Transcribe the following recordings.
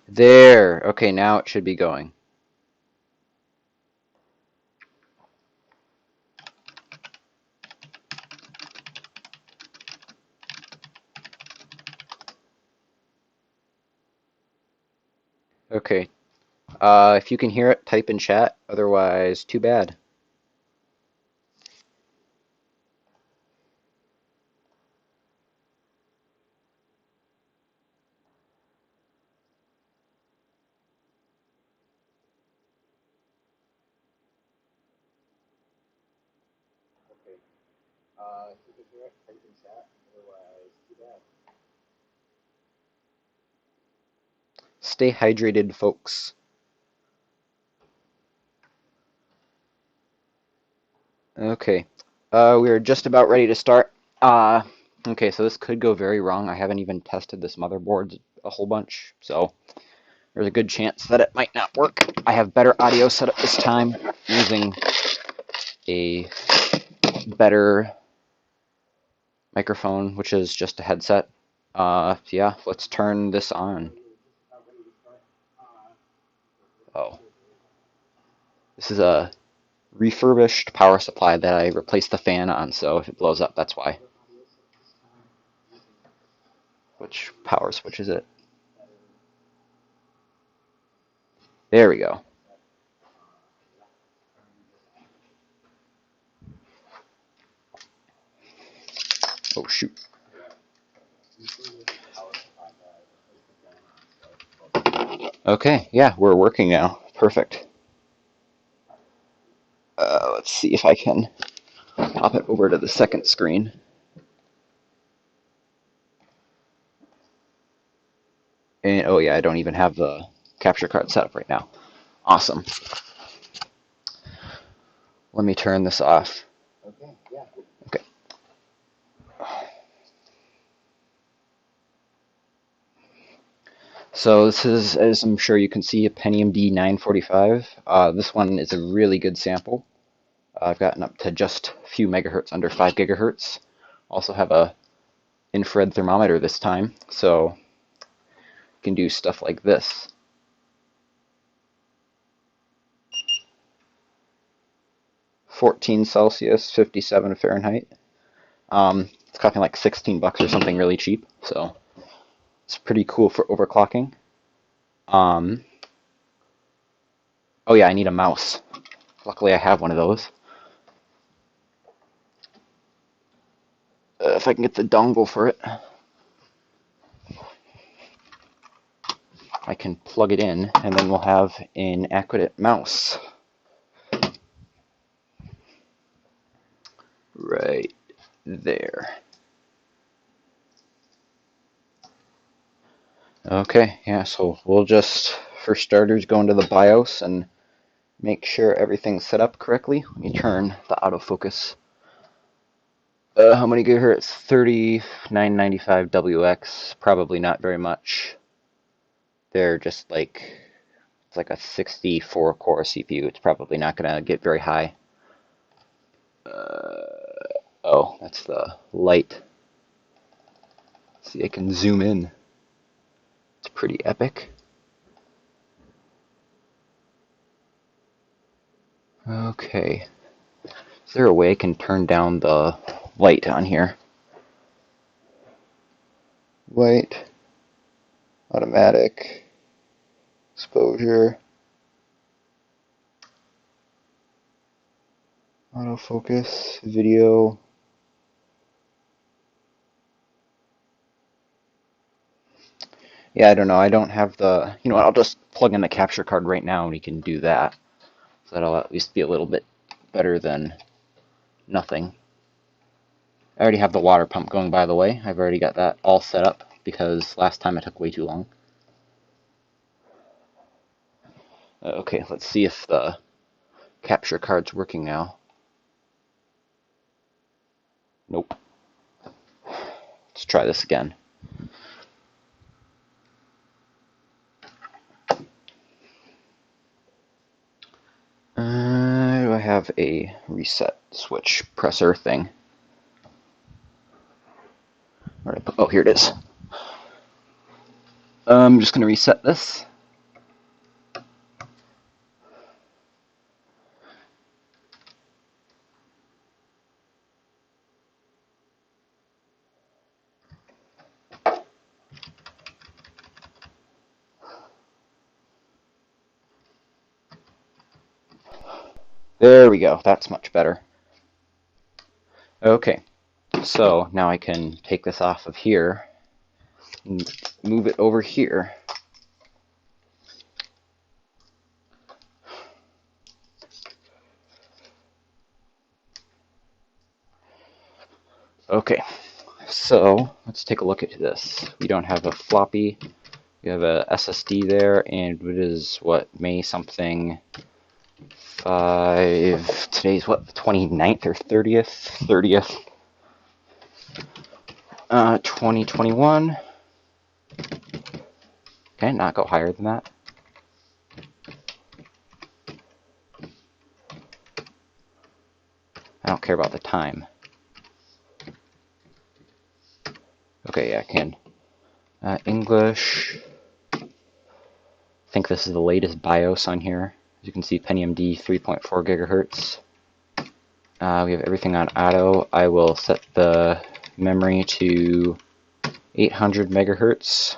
There. Okay, now it should be going. Okay. If you can hear it, type in chat. Otherwise, too bad. Okay. If you can hear it, type in chat. Otherwise, too bad. Stay hydrated, folks. Okay. We are just about ready to start. Okay, so this could go very wrong. I haven't even tested this motherboard a whole bunch, so there's a good chance that it might not work. I have better audio set up this time using a better microphone, which is just a headset. Yeah, let's turn this on. Oh. This is a refurbished power supply that I replaced the fan on, so if it blows up, that's why. Which power switch is it? There we go. Oh, shoot. Okay, yeah, we're working now. Perfect. Let's see if I can pop it over to the second screen. And oh yeah, I don't even have the capture card set up right now. Awesome. Let me turn this off. Okay, yeah. Okay. So this is, as I'm sure you can see, a Pentium D 945. This one is a really good sample. I've gotten up to just a few megahertz, under 5 gigahertz. Also have a infrared thermometer this time, so you can do stuff like this. (14°C, 57 Fahrenheit). It's costing like $16 or something really cheap, so it's pretty cool for overclocking. Oh yeah, I need a mouse. Luckily I have one of those. If I can get the dongle for it, I can plug it in, and then we'll have an accurate mouse. Right there. Okay, yeah, so we'll just, for starters, go into the BIOS and make sure everything's set up correctly. Let me turn the autofocus. How many gigahertz? 3995 WX. Probably not very much. They're just like, it's like a 64 core CPU. It's probably not going to get very high. Oh, that's the light. See, I can zoom in. It's pretty epic. Okay. Is there a way I can turn down the light on here? Light, automatic, exposure, autofocus, video. Yeah, I don't know. I don't have the, you know what, I'll just plug in the capture card right now and we can do that. So that'll at least be a little bit better than nothing. I already have the water pump going, by the way. I've already got that all set up because last time it took way too long. Okay, let's see if the capture card's working now. Nope. Let's try this again. Do I have a reset switch presser thing? Where did I put? Oh, here it is. I'm just going to reset this. There we go. That's much better. Okay, so now I can take this off of here and move it over here. Okay, so let's take a look at this. We don't have a floppy. We have a SSD there, and it is what, May something 5. Today's what, the 29th or 30th? 30th. 2021. Can it not go higher than that? I don't care about the time. Okay, yeah, I can. English. I think this is the latest BIOS on here. As you can see, Pentium D 3.4 gigahertz. We have everything on auto. I will set the memory to 800 megahertz.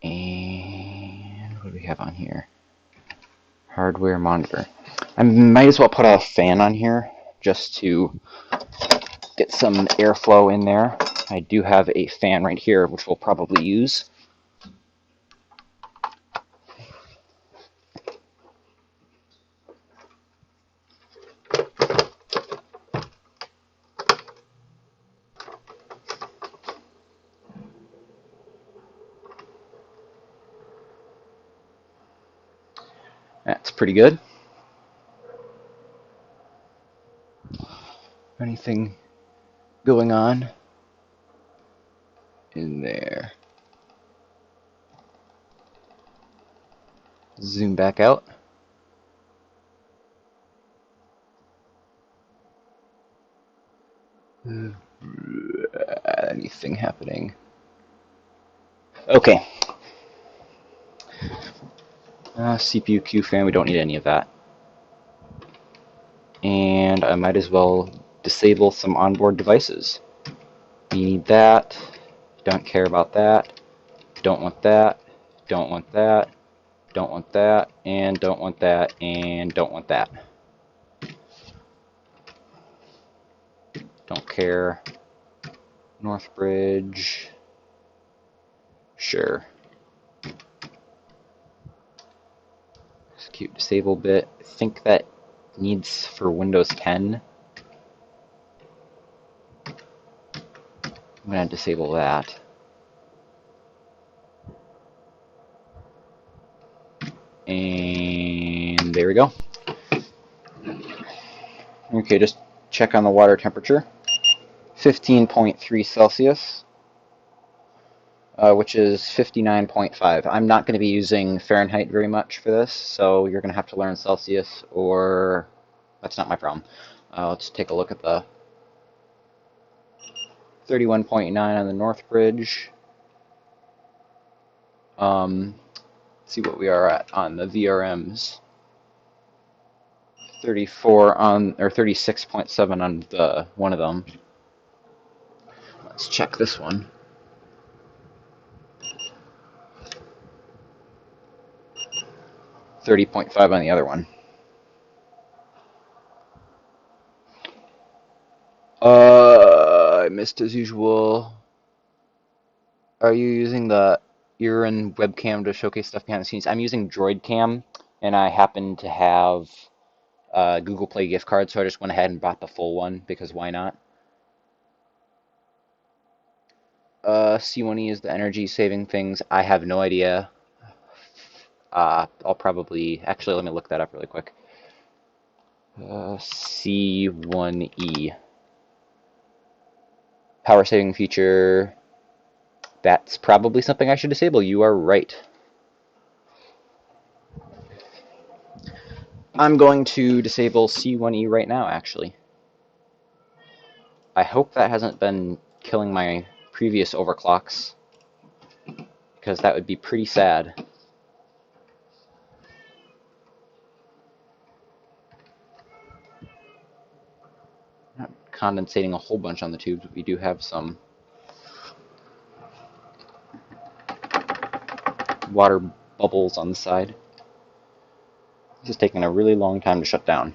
And what do we have on here? Hardware monitor. I might as well put a fan on here just to get some airflow in there. I do have a fan right here, which we'll probably use. That's pretty good. Anything going on in there? Zoom back out. Anything happening? Okay. CPU Q fan, we don't need any of that. And I might as well disable some onboard devices. We need that. Don't care about that. Don't want that. Don't want that. Don't want that. And don't want that. And don't want that. Don't care. Northbridge. Sure. Execute disable bit. I think that needs for Windows 10. I'm going to disable that. And there we go. Okay, just check on the water temperature. 15.3 Celsius, which is 59.5. I'm not going to be using Fahrenheit very much for this, so you're going to have to learn Celsius, or that's not my problem. Let's take a look at the 31.9 on the Northbridge. See what we are at on the VRMs. 34 on, or 36.7 on the one of them. Let's check this one. .5 on the other one. I missed as usual. Are you using the Erin webcam to showcase stuff behind the scenes? I'm using DroidCam, and I happen to have a Google Play gift card, so I just went ahead and bought the full one, because why not? C1E is the energy saving things. I have no idea. I'll probably, actually, let me look that up really quick. C1E. Power saving feature. That's probably something I should disable. You are right. I'm going to disable C1E right now, actually. I hope that hasn't been killing my previous overclocks, because that would be pretty sad. Not condensating a whole bunch on the tubes, but we do have some water bubbles on the side. This is taking a really long time to shut down.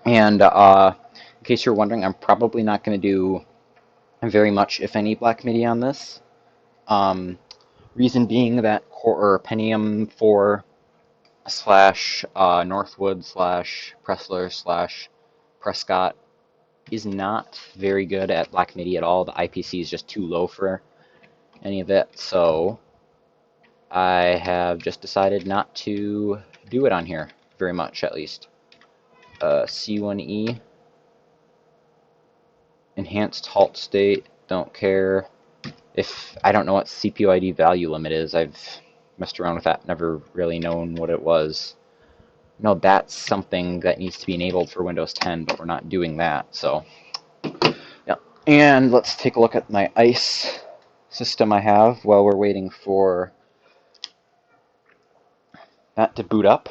And in case you're wondering, I'm probably not going to do very much, if any, Black MIDI on this. Reason being that Pentium 4 slash Northwood slash Pressler slash Prescott is not very good at Black MIDI at all. The IPC is just too low for any of it, so I have just decided not to do it on here, very much at least. C1E, enhanced halt state, don't care. If I don't know what CPU ID value limit is, I've messed around with that, never really known what it was. No, that's something that needs to be enabled for Windows 10, but we're not doing that, so. Yeah. And let's take a look at my ICE system I have while we're waiting for that to boot up.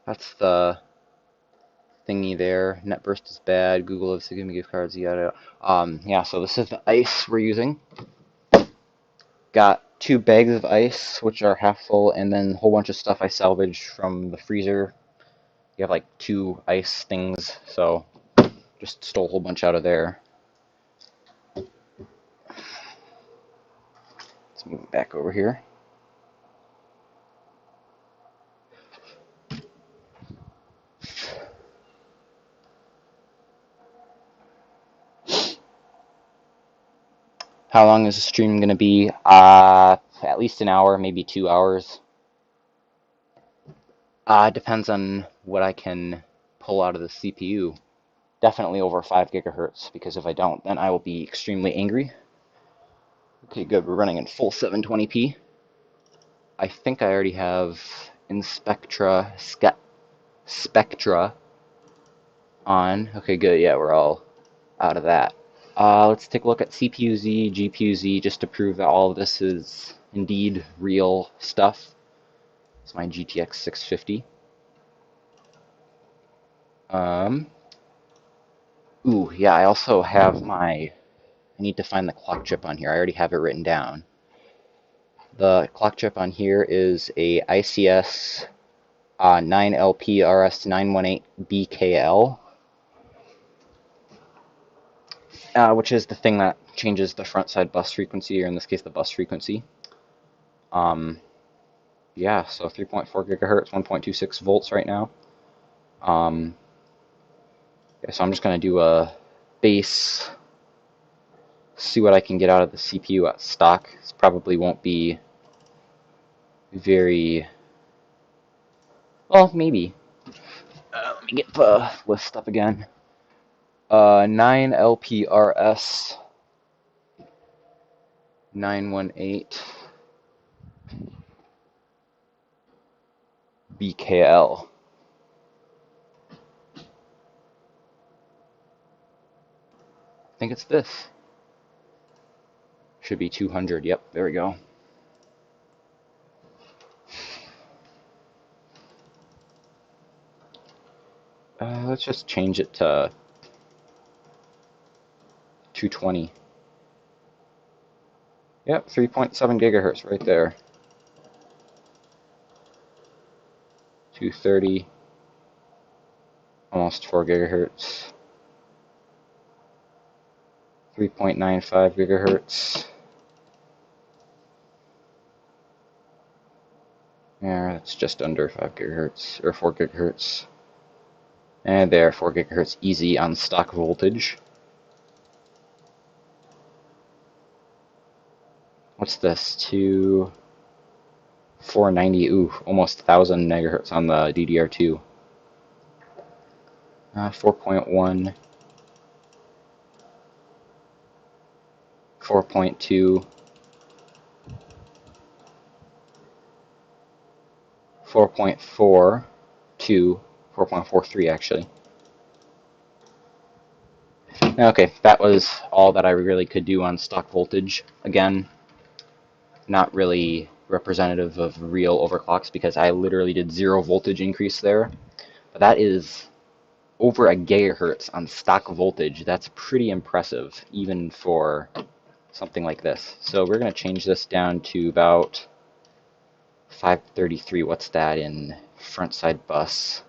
That's the thingy there. NetBurst is bad. Google is giving me gift cards. Yada. Yeah, so this is the ICE we're using. Got 2 bags of ice, which are half full, and then a whole bunch of stuff I salvaged from the freezer. You have like 2 ice things, so just stole a whole bunch out of there. Let's move it back over here. How long is the stream going to be? At least an hour, maybe 2 hours. It depends on what I can pull out of the CPU. Definitely over 5 gigahertz, because if I don't, then I will be extremely angry. Okay, good. We're running in full 720p. I think I already have Spectra on. Okay, good. Yeah, we're all out of that. Let's take a look at CPU-Z, GPU-Z, just to prove that all of this is indeed real stuff. It's my GTX 650. Ooh, yeah, I also have I need to find the clock chip on here. I already have it written down. The clock chip on here is a ICS 9LPRS918BKL, which is the thing that changes the front side bus frequency, or in this case, the bus frequency. Yeah, so 3.4 gigahertz, 1.26 volts right now. Yeah, so I'm just going to do a base, see what I can get out of the CPU at stock. This probably won't be very, well, maybe. Let me get the list up again. 9LPRS 918 BKL. I think it's this. Should be 200. Yep, there we go. Let's just change it to 220. Yep, 3.7 gigahertz right there. 230. Almost 4 gigahertz. 3.95 gigahertz. Yeah, it's just under 5 gigahertz, or 4 gigahertz. And there, 4 gigahertz easy on stock voltage. What's this? 490, ooh, almost 1,000 megahertz on the DDR2. 4.1, 4.2, 4.4, 4.43 actually. Okay, that was all that I really could do on stock voltage. Again, not really representative of real overclocks because I literally did 0 voltage increase there. But that is over a gigahertz on stock voltage. That's pretty impressive, even for something like this. So we're going to change this down to about 533, what's that in front side bus?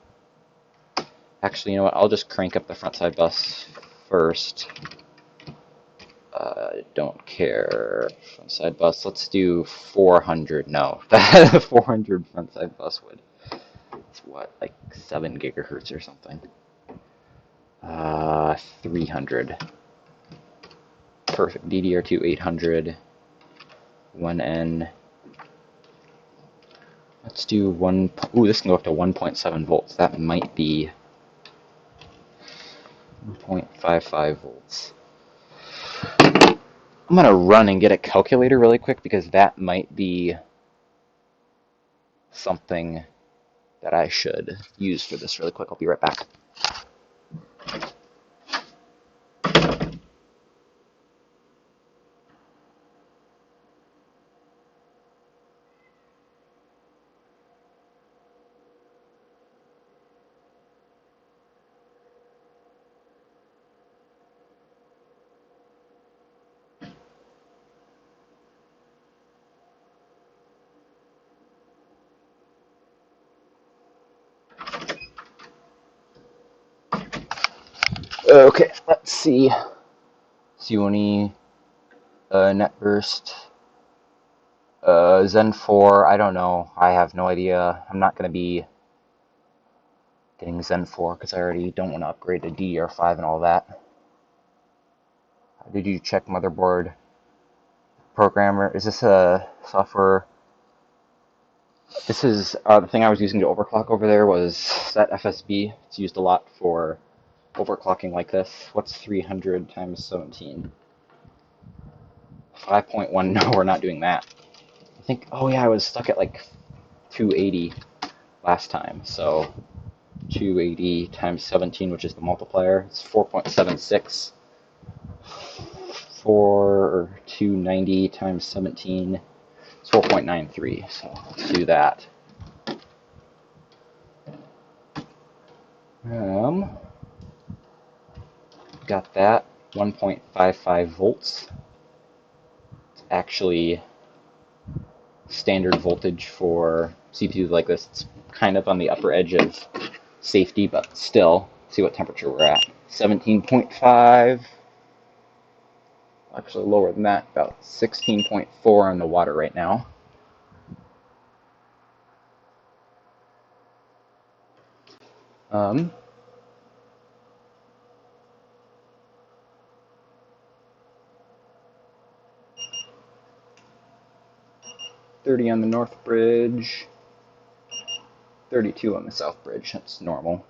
Actually, you know what, I'll just crank up the front side bus first. Don't care. Front side bus, let's do 400. No, that 400 front side bus would. It's what, like 7 gigahertz or something. 300. Perfect. DDR2-800. 1N. Let's do one. Ooh, this can go up to 1.7 volts. That might be 1.55 volts. I'm gonna run and get a calculator really quick because that might be something that I should use for this really quick. I'll be right back. Okay, let's see. Sioni, NetBurst, Zen 4, I don't know. I have no idea. I'm not going to be getting Zen 4 because I already don't want to upgrade to DDR5 and all that. Did you check motherboard programmer? Is this a software? This is the thing I was using to overclock over there was that FSB. It's used a lot for overclocking like this. What's 300 times 17? 5.1. No, we're not doing that. I think, oh yeah, I was stuck at like 280 last time. So 280 times 17, which is the multiplier, it's 4.76. 290 times 17, it's 4.93. So let's do that. Got that. 1.55 volts. It's actually standard voltage for CPUs like this. It's kind of on the upper edge of safety, but still, see what temperature we're at. 17.5. Actually lower than that, about 16.4 on the water right now. Um, 30 on the north bridge, 32 on the south bridge. That's normal.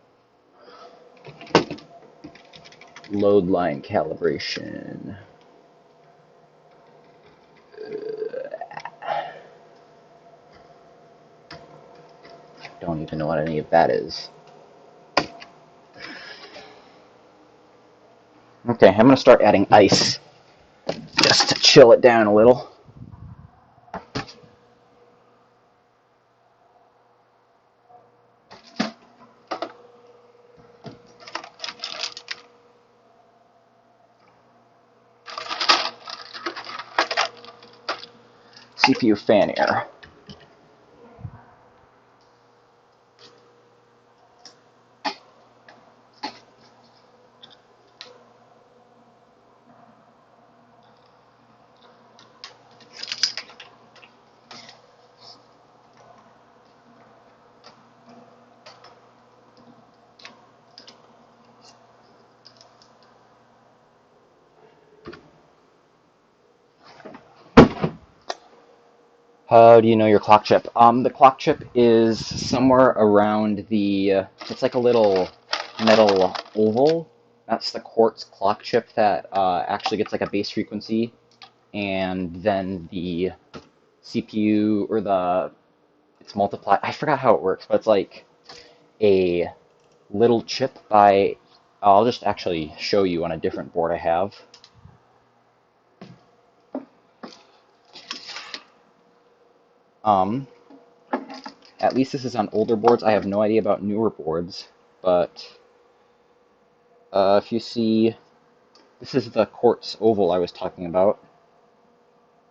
Load line calibration. Don't even know what any of that is. Okay, I'm going to start adding ice just to chill it down a little. CPU fan air. How do you know your clock chip? The clock chip is somewhere around the, it's like a little metal oval. That's the quartz clock chip that actually gets like a base frequency, and then the CPU, or it's multiplied. I forgot how it works, but it's like a little chip by, I'll just actually show you on a different board I have. At least this is on older boards. I have no idea about newer boards, but if you see, this is the quartz oval I was talking about.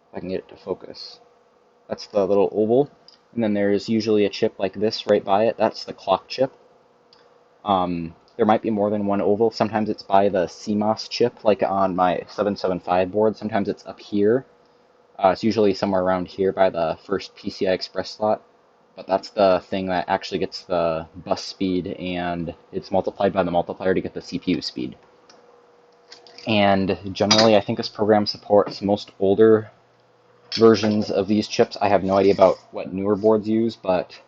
If I can get it to focus. That's the little oval. And then there's usually a chip like this right by it. That's the clock chip. There might be more than one oval. Sometimes it's by the CMOS chip, like on my 775 board. Sometimes it's up here. It's usually somewhere around here by the first PCI Express slot. But that's the thing that actually gets the bus speed, and it's multiplied by the multiplier to get the CPU speed. And generally, I think this program supports most older versions of these chips. I have no idea about what newer boards use, but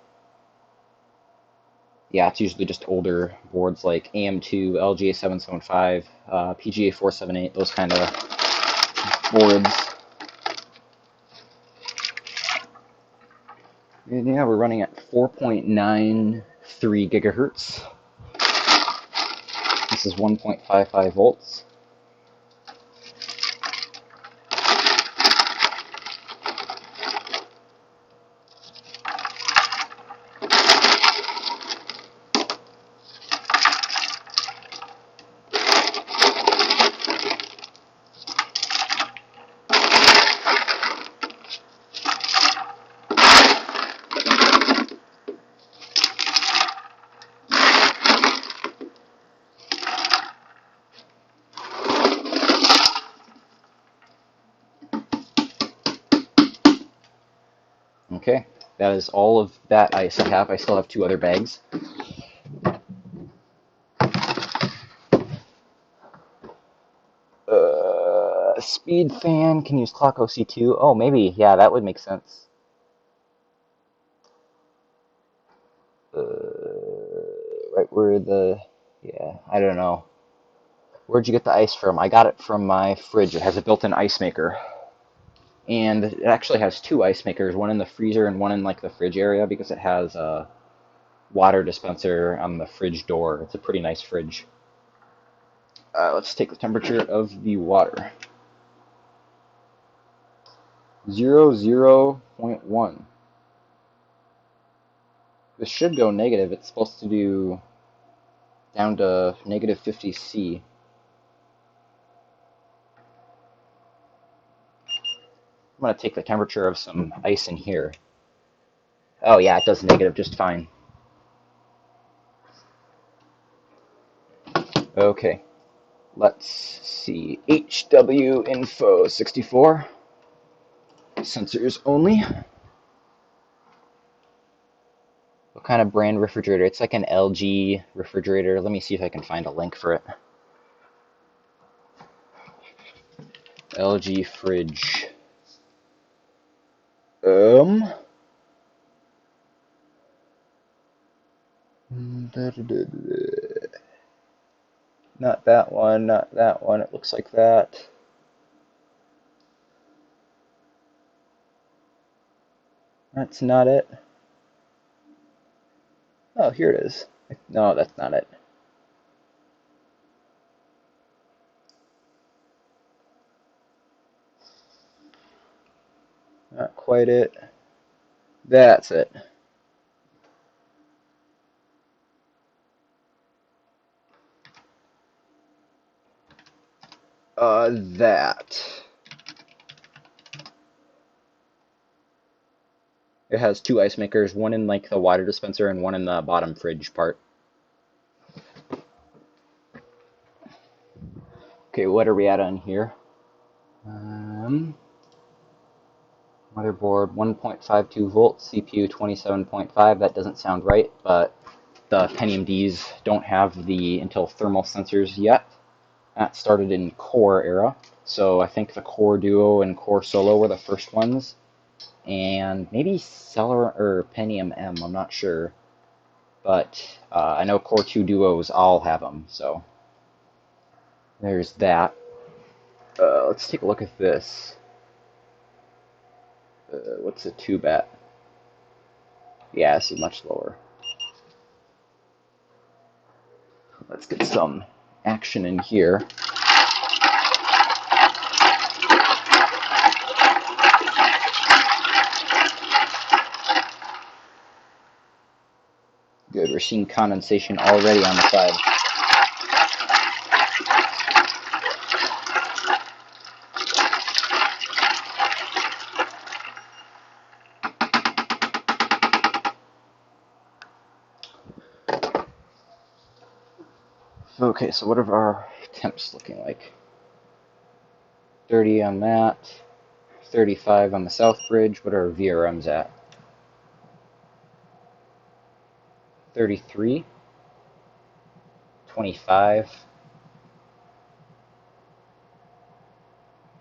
yeah, it's usually just older boards like AM2, LGA 775, PGA 478, those kind of boards. And yeah, we're running at 4.93 gigahertz. This is 1.55 volts. Okay, that is all of that ice I have. I still have 2 other bags. Speed fan can use clock OC2. Oh, maybe. Yeah, that would make sense. Right where the... Yeah, I don't know. Where'd you get the ice from? I got it from my fridge. It has a built-in ice maker. And it actually has 2 ice makers, one in the freezer and one in like the fridge area, because it has a water dispenser on the fridge door. It's a pretty nice fridge. Let's take the temperature of the water. 0.1. This should go negative. It's supposed to do down to negative 50 C. I'm going to take the temperature of some ice in here. Oh yeah, it does negative just fine. Okay, let's see. HW info 64. Sensors only. What kind of brand refrigerator? It's like an LG refrigerator. Let me see if I can find a link for it. LG fridge. Not that one, not that one. It looks like that. That's not it. Oh, here it is. No, that's not it. Not quite it. That's it. That. It has 2 ice makers, one in like the water dispenser and one in the bottom fridge part. Okay, what are we at on here? Motherboard 1.52 volts, CPU 27.5. That doesn't sound right, but the Pentium Ds don't have the Intel thermal sensors yet. That started in Core era, so I think the Core Duo and Core Solo were the first ones, and maybe Celeron or Pentium M, I'm not sure, but I know Core 2 Duos all have them, so there's that. Let's take a look at this. What's a 2 at? Yeah, this is much lower. Let's get some action in here. Good, we're seeing condensation already on the side. Okay, so what are our temps looking like? 30 on that, 35 on the south bridge. What are our VRMs at? 33, 25,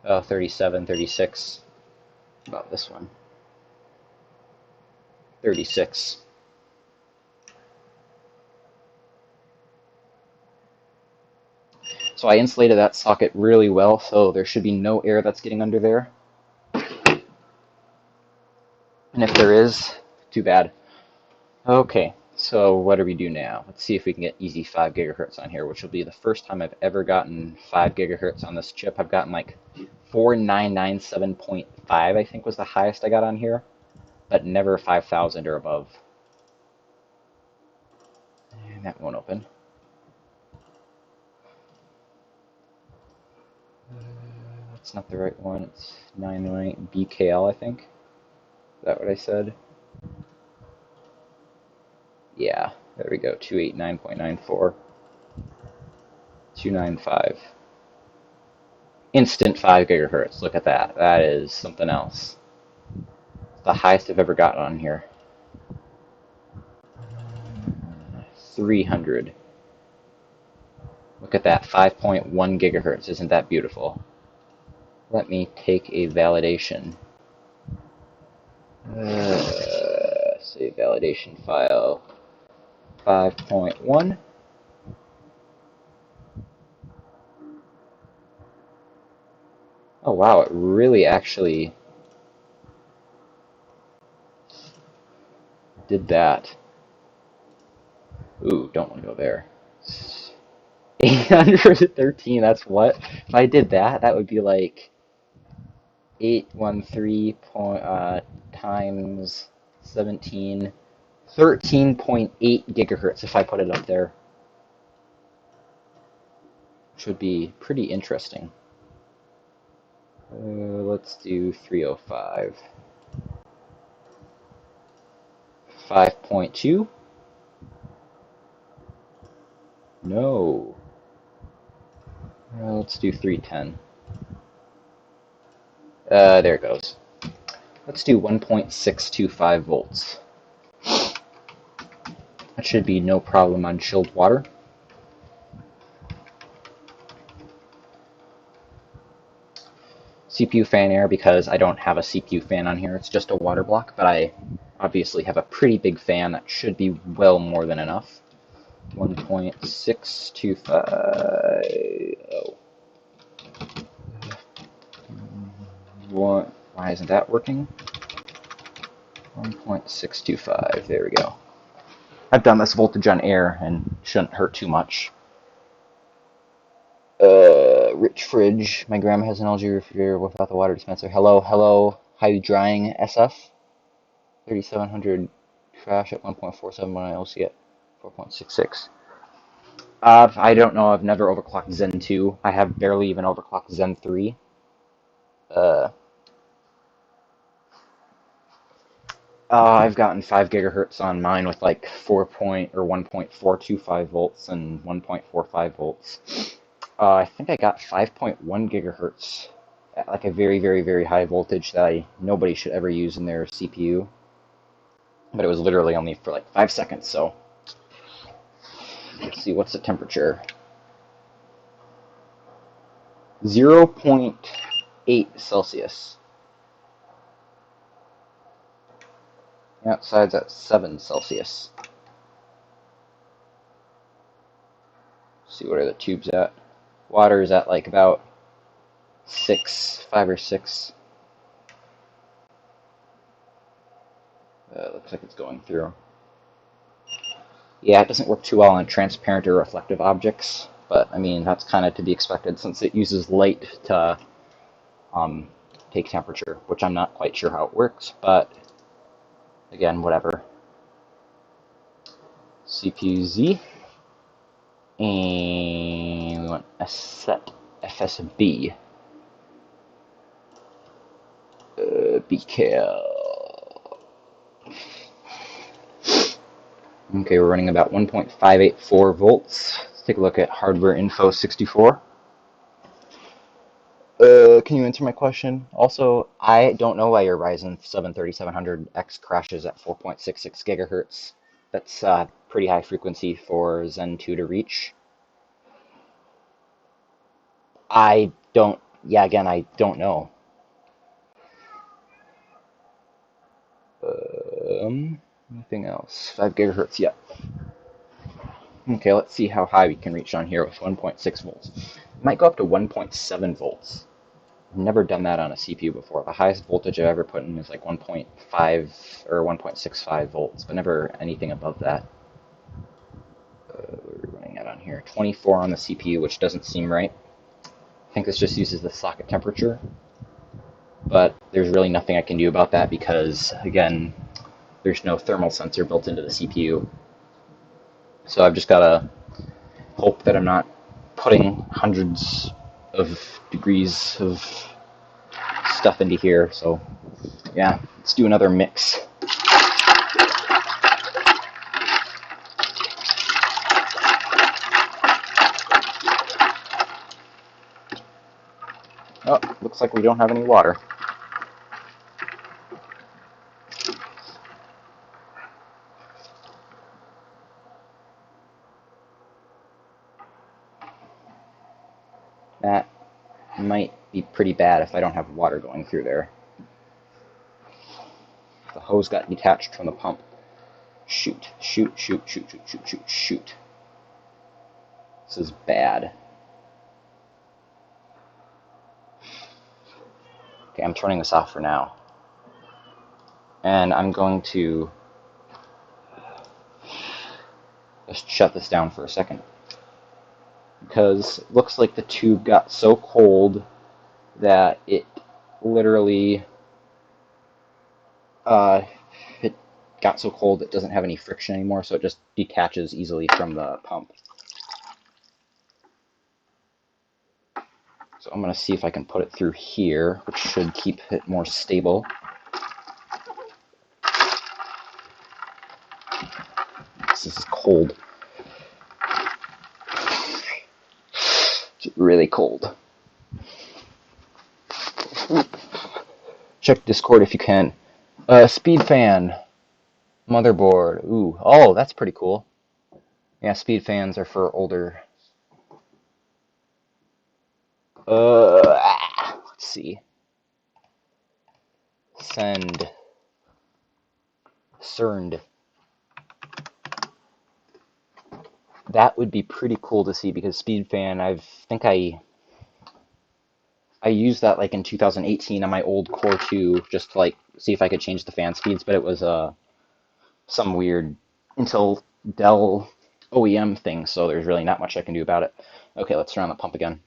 37, 36. About this one. 36. So I insulated that socket really well, so there should be no air that's getting under there. And if there is, too bad. Okay, so what do we do now? Let's see if we can get easy 5 gigahertz on here, which will be the first time I've ever gotten 5 gigahertz on this chip. I've gotten like 4997.5, I think was the highest I got on here, but never 5,000 or above. And that won't open. That's not the right one. It's 998 BKL, I think. Is that what I said? Yeah, there we go. 289.94. 295. Instant 5 gigahertz. Look at that. That is something else. The highest I've ever gotten on here. 300. Look at that. 5.1 gigahertz. Isn't that beautiful? Let me take a validation. Save validation file. 5.1. Oh wow, it really actually did that. Ooh, don't want to go there. 813, that's what? If I did that, that would be like 813 times 17, 13.8 gigahertz if I put it up there. Which would be pretty interesting. Let's do 305. 5.2. No. Let's do 310. There it goes. Let's do 1.625 volts. That should be no problem on chilled water. CPU fan air, because I don't have a CPU fan on here, it's just a water block, but I obviously have a pretty big fan that should be well more than enough. 1.625. Oh. Why isn't that working? 1.625. There we go. I've done this voltage on air and shouldn't hurt too much. Rich fridge. My grandma has an LG refrigerator without the water dispenser. Hello, hello. High drying SF. 3700 crash at 1.47 when I LC at 4.66. I don't know. I've never overclocked Zen 2. I have barely even overclocked Zen 3. I've gotten 5 gigahertz on mine with like 1.425 volts and 1.45 volts. I think I got 5.1 gigahertz at like a very, very, very high voltage that nobody should ever use in their CPU. But it was literally only for like 5 seconds, so. Let's see, what's the temperature? 0.8 Celsius. Outside's at 7 Celsius. Let's see, what are the tubes at? Water is at like about 5 or 6. Looks like it's going through. Yeah, it doesn't work too well on transparent or reflective objects, but I mean, that's kind of to be expected since it uses light to take temperature, which I'm not quite sure how it works, but again, whatever. CPU Z, and we want a set FSB. BKL. Okay, we're running about 1.584 volts. Let's take a look at hardware info 64. Can you answer my question? Also, I don't know why your Ryzen 7 3700X crashes at 4.66 gigahertz. That's pretty high frequency for Zen 2 to reach. Again, I don't know. Anything else? 5 gigahertz, yeah. Okay, let's see how high we can reach on here with 1.6 volts. Might go up to 1.7 volts. I've never done that on a CPU before. The highest voltage I've ever put in is like 1.5 or 1.65 volts, but never anything above that. What are we running at on here? 24 on the CPU, which doesn't seem right. I think this just uses the socket temperature, but there's really nothing I can do about that because, again, there's no thermal sensor built into the CPU. So I've just got to hope that I'm not putting hundreds of degrees of stuff into here. So yeah, let's do another mix. Oh, looks like we don't have any water. That might be pretty bad if I don't have water going through there. The hose got detached from the pump. Shoot, shoot, shoot, shoot, shoot, shoot, shoot, shoot. This is bad. Okay, I'm turning this off for now. And I'm going to just shut this down for a second. Because it looks like the tube got so cold that it literally it got so cold it doesn't have any friction anymore, so it just detaches easily from the pump. So I'm going to see if I can put it through here, which should keep it more stable. This is cold. It's really cold. Check Discord if you can. Speed fan. Motherboard. Ooh. Oh, that's pretty cool. Yeah, speed fans are for older. Let's see. Send. CERNed. That would be pretty cool to see because speed fan, I think I used that like in 2018 on my old Core 2 just to like see if I could change the fan speeds, but it was some weird Intel Dell OEM thing, so there's really not much I can do about it. Okay, let's turn on the pump again.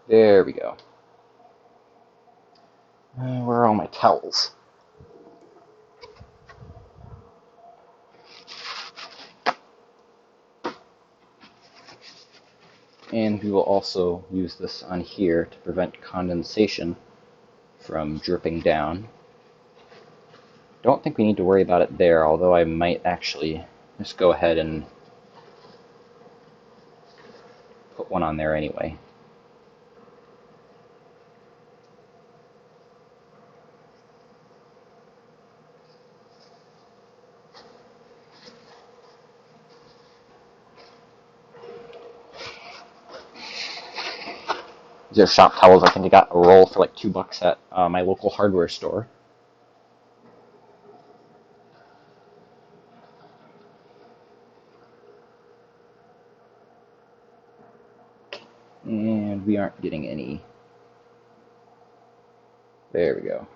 There we go. Where are all my towels? And we will also use this on here to prevent condensation from dripping down. Don't think we need to worry about it there, although I might actually just go ahead and put one on there anyway. These are shop towels. I think I got a roll for like $2 at my local hardware store. And we aren't getting any. There we go.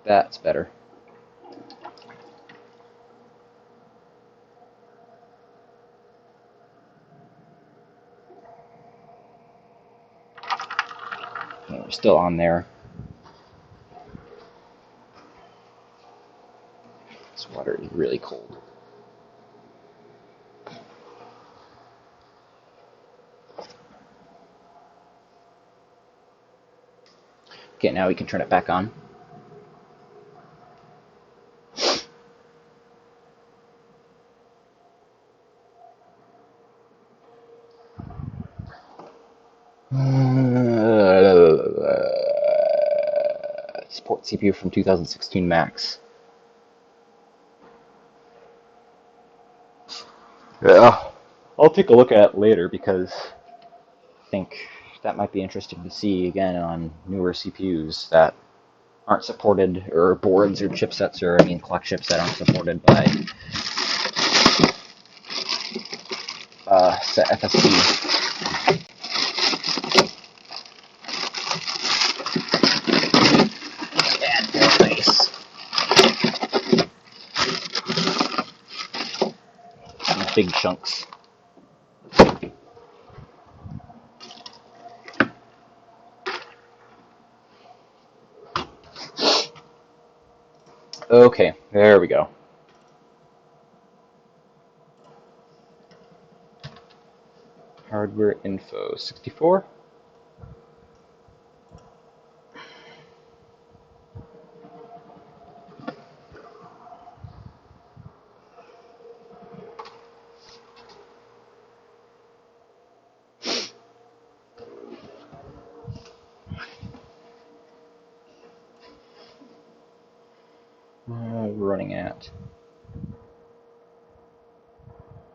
That's better. Okay, we're still on there. This water is really cold. Okay, now we can turn it back on. Support CPU from 2016 Max. Yeah, I'll take a look at it later because I think that might be interesting to see again on newer CPUs that aren't supported, or boards or chipsets, or I mean clock chips that aren't supported by set FSD. Nice. Big chunks. Okay, there we go. Hardware info 64. Running at.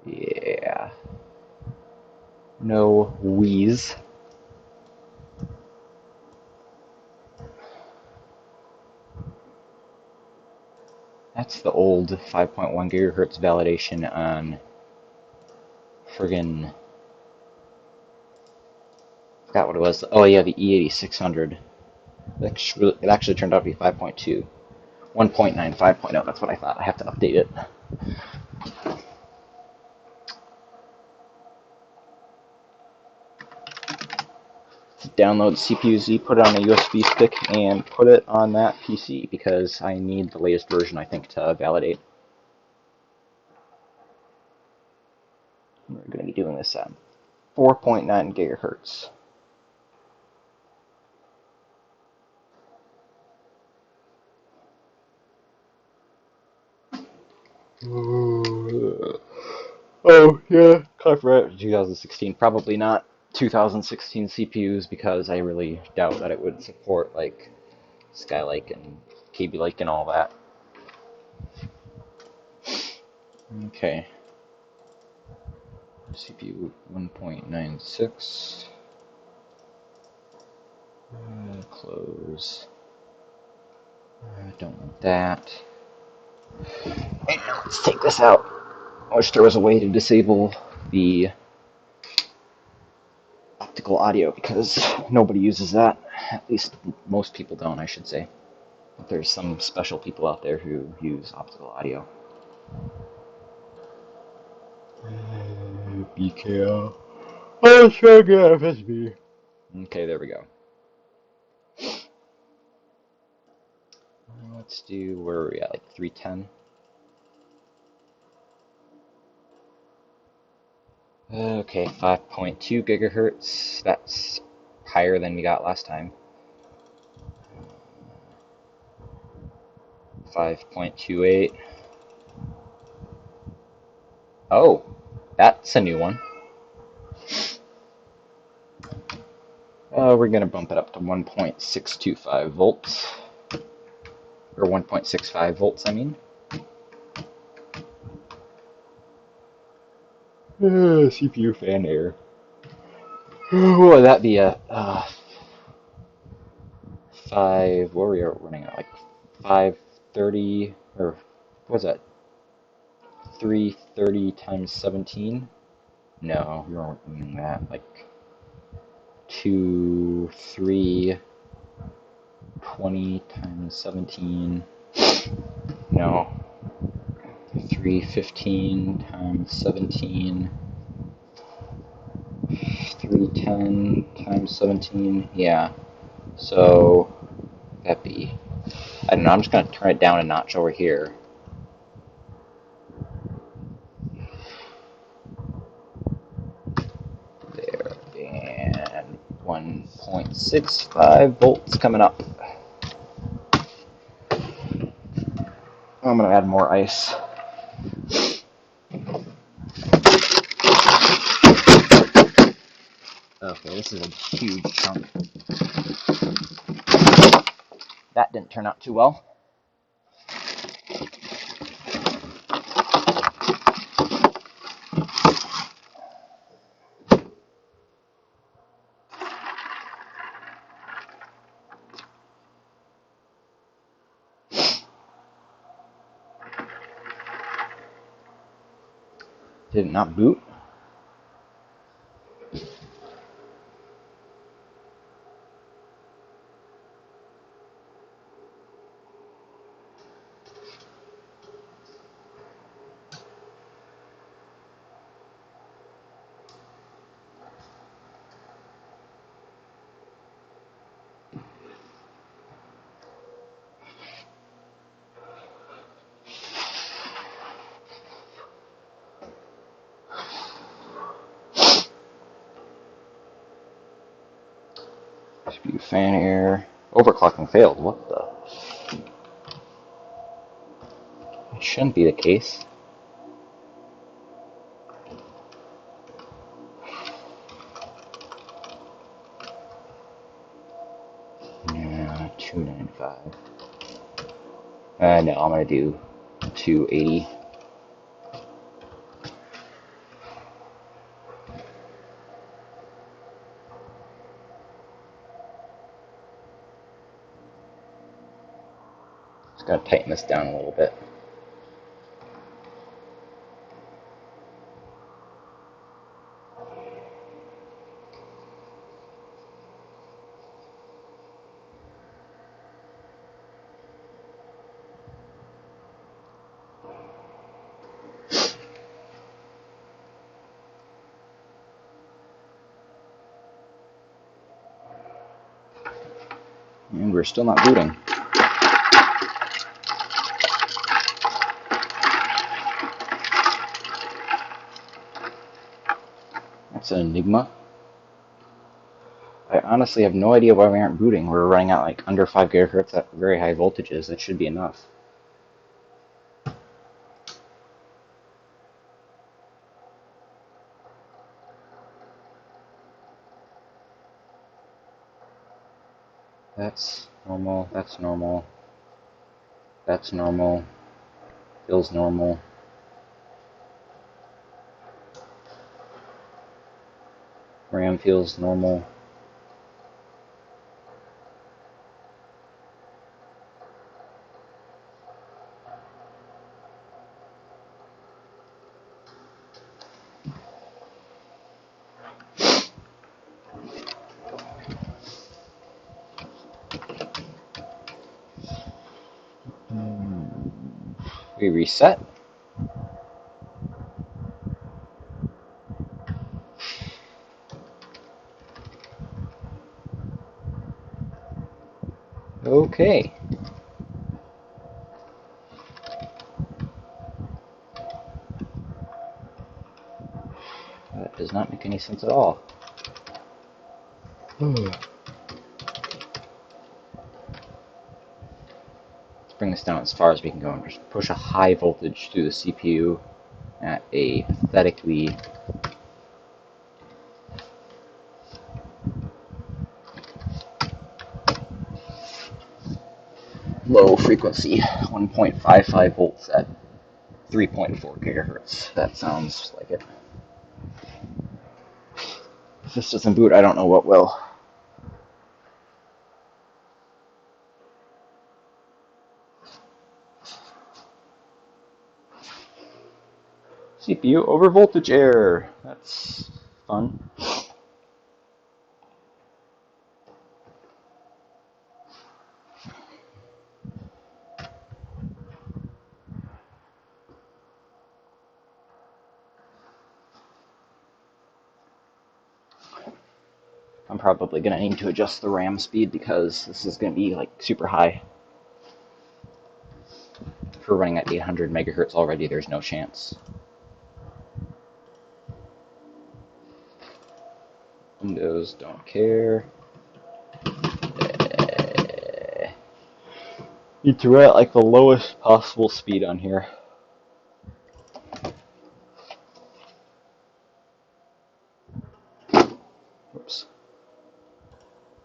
Yeah. No wheeze. That's the old 5.1 gigahertz validation on friggin'. Forgot what it was. Oh yeah, the E8600. It actually turned out to be 5.2. 1.9, 5.0. That's what I thought. I have to update it. Download CPU-Z, put it on a USB stick, and put it on that PC because I need the latest version, I think, to validate. We're going to be doing this at 4.9 gigahertz. Oh, yeah. Copyright 2016. Probably not 2016 CPUs because I really doubt that it would support, like, Skylake and Kaby Lake and all that. Okay. CPU 1.96. Close. I don't want that. And now let's take this out. I wish there was a way to disable the optical audio because nobody uses that. At least most people don't, I should say. But there's some special people out there who use optical audio. BKL. Oh, sure, good FSB. Okay, there we go. Let's do, where are we at, like 310? Okay, 5.2 gigahertz. That's higher than we got last time. 5.28. Oh, that's a new one. We're going to bump it up to 1.625 volts. Or 1.65 volts, I mean. CPU fan error. What would that be at? 5, what were we running at? Like 530, or what was that? 330 times 17? No, we weren't doing that. Like 320 times 17. No. 315 times 17. 310 times 17. Yeah. So that'd be, I don't know, I'm just going to turn it down a notch over here. There, and 1.65 volts coming up. I'm going to add more ice. Okay, this is a huge chunk. That didn't turn out too well. Did it not boot? CPU fan error. Overclocking failed. What the? It shouldn't be the case. Yeah, 295. No, I'm gonna do 280. Just gotta tighten this down a little bit. And we're still not booting. That's an enigma. I honestly have no idea why we aren't booting. We're running at like under 5 gigahertz at very high voltages. That should be enough. That's normal. That's normal. That's normal. Feels normal. RAM feels normal. We reset. Okay. That does not make any sense at all. Let's bring this down as far as we can go and just push a high voltage through the CPU at a pathetically low frequency, 1.55 volts at 3.4 gigahertz. That sounds like it. If this doesn't boot, I don't know what will. CPU over voltage error. That's fun. I'm probably going to need to adjust the RAM speed because this is going to be like super high. If we're running at 800 megahertz already, there's no chance. Windows don't care. Need to run at like the lowest possible speed on here. Oops.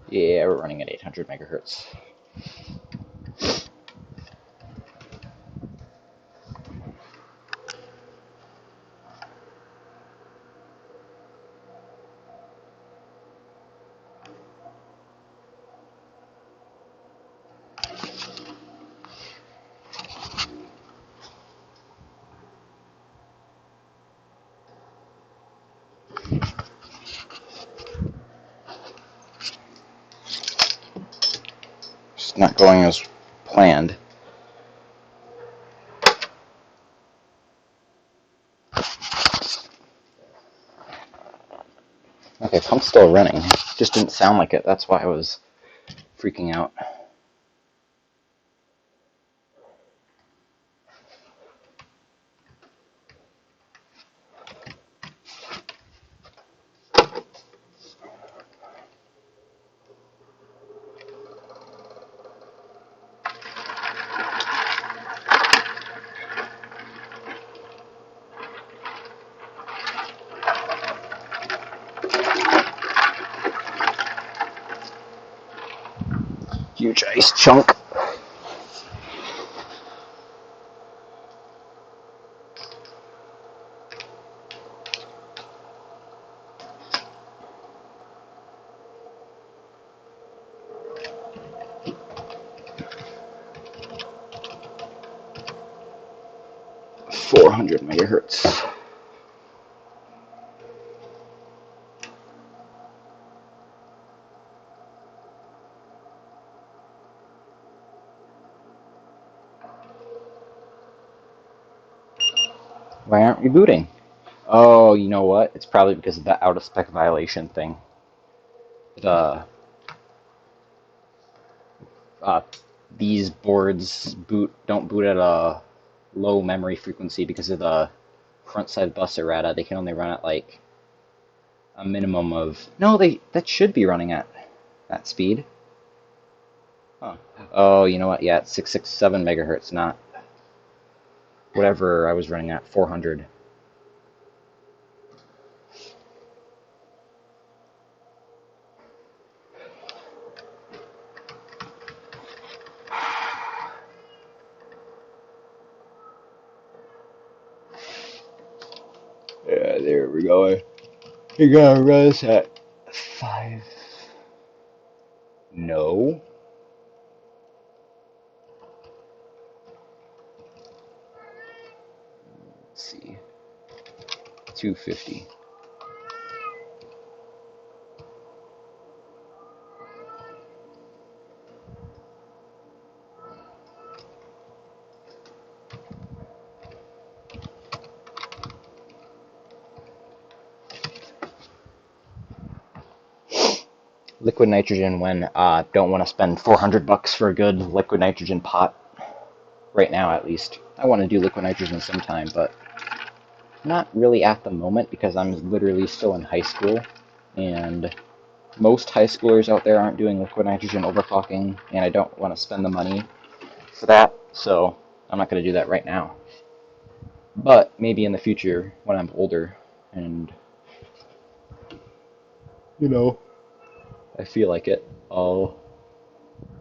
Yeah, we're running at 800 megahertz. It's not going as planned. Okay, pump's still running. Just didn't sound like it. That's why I was freaking out. Huge ice chunk. .400 megahertz. Why aren't we booting? Oh, you know what? It's probably because of the out-of-spec violation thing. The these boards don't boot at a low memory frequency because of the front side bus errata. They can only run at like a minimum of that should be running at that speed. Huh. Oh, you know what? Yeah, it's 667 megahertz, not whatever I was running at 400. Yeah, there we go. You gotta run this at 5. No. Let's see. 250. Liquid nitrogen when don't want to spend $400 for a good liquid nitrogen pot. Right now, at least. I want to do liquid nitrogen sometime, but not really at the moment because I'm literally still in high school, and most high schoolers out there aren't doing liquid nitrogen overclocking, and I don't want to spend the money for that, so I'm not going to do that right now. But maybe in the future, when I'm older, and, you know, I feel like it, I'll